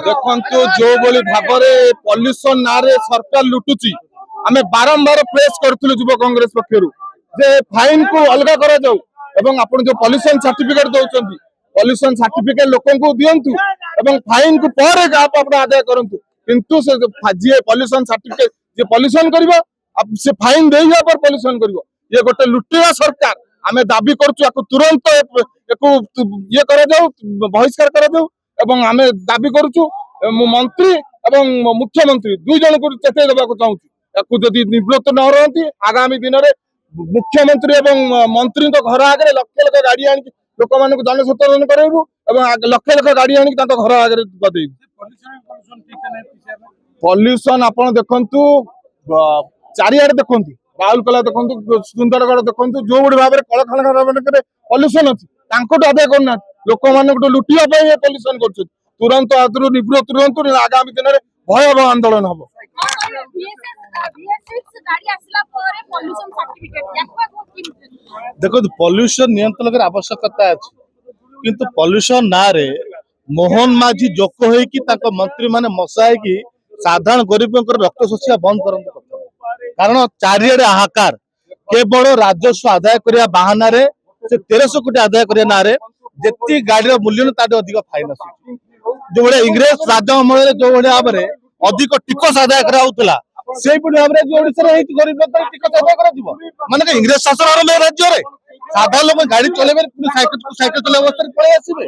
देखु जो भाव में पॉल्यूशन ना सरकार लुटुची आम बारंबार प्रेस करूँ युव कांग्रेस पक्षर जे फाइन को अलग कर जो पॉल्यूशन सर्टिफिकेट दौरान पॉल्यूशन सर्टिफिकेट लोक दिंतु फाइन को पर आदाय करूँ किंतु से जी पॉल्यूशन सर्टिफिकेट जी पॉल्यूशन कर फाइन दे पॉल्यूशन कर ये गोटे लुटिया सरकार आम दाबी करूँ तुरंत ये बहिष्कार कर आम दाबी करूँ मंत्री एवं मुख्यमंत्री दुई जन को चेताई देवा चाहूँ जदि निवृत्त न रही आगामी दिन में मुख्यमंत्री एवं मंत्री घर आगे लक्ष लक्ष गाड़ी आनी लोक मान जनसचेतन करेबू लक्ष लक्ष गाड़ी आनी घर आगे बदेबू। पॉल्यूशन आप देखु चारिआडे देखु राउरकेला देखु सुंदरगढ़ देखु जो भाव में कलखाना पॉल्यूशन अच्छी आदाय करना लोक मान लुटिया पॉल्यूशन कर तुरंत निवृत्त रुहतु आगामी दिन में भयावह आंदोलन हम। देखो पॉल्यूशन नियंत्रण आवश्यकता अच्छी किंतु पॉल्यूशन ना रे मोहन माझी जोक हो मंत्री माने मशाई की साधारण गरीब रक्त शोषिया बंद करते कारण चारिआडे हाहाकार केवल राजस्व आदाय करने बाहाना रे से 1300 कोटी आदाय करने ना जी गाड़ी मूल्य अधिक फाइन आस जो भाई इंग्रेज राज अमल जो भाव में अधिक टिकस आदाय करा से भाव में जो गरीब लोक टिकस आदाय कर माने इंग्रेज शासन आरंभ राज्य में साधारण लोग गाड़ी चलेबे साइकिल चले अवस्था पलि आसबे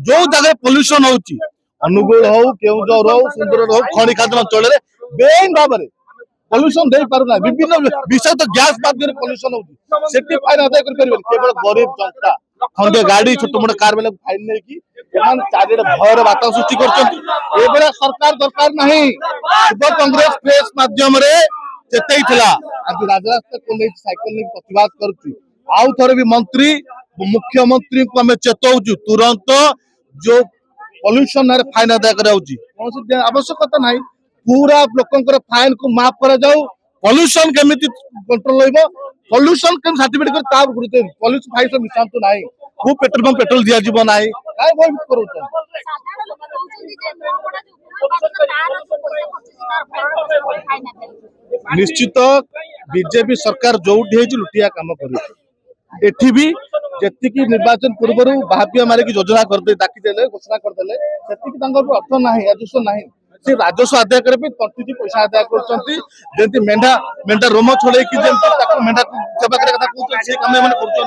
जो जगह पॉल्यूशन होची अनुगुल हो केउझर हो सुंदरगढ़ हो खणी खाद्य अंचल बेन भाव में पॉल्यूशन दे पारुना विभिन्न विषाक्त गैस माध्यम पॉल्यूशन होची सेठी फाइन आदाय कर परिबे केवल गरीब जनता खंडे गाड़ी छोट मोट कार वाले फाइन नै कि एमान चारिडे भयर वातावरण सृष्टि करछंती एबेला सरकार दरकार नाही युवा कांग्रेस प्रेस माध्यम रे चेतई थिला आज राजरास्ता को ले साइकिल ले प्रतिवाद करछु आउ थरे भी मंत्री मुख्यमंत्री को हमें चेताउछु तुरंत जो पॉल्यूशन रे फाइन अदा कराउची कौन आवश्यकता नहीं पूरा लोकंकर फाइन को माफ करा जाऊ पॉल्यूशन केमिति कंट्रोल होइबो पॉल्यूशन के सर्टिफिकेट कर ता गुरुते पॉल्यूशन फाइन से मिसान तो नहीं खूब पेट्रोल पंप पेट्रोल दिया जीव नहीं काय भयभीत करूछ साधारण लोक कहउछन जे तार निश्चित बीजेपी सरकार जोठी है लुटिया काम कर एठी भी जेतिकी निर्वाचन पूर्व भाव्य मारे योजना करदे डाकिदेले घोषणा करदेले सेतिकी तांकर अर्थ नाही राजस्व नाही से राजस्व आदाय करे तंटी पैसा आदाय कर मेंढा मेंढा रोम छोड़े कि मेंढा सेवा करे कथा कहते से काम करते।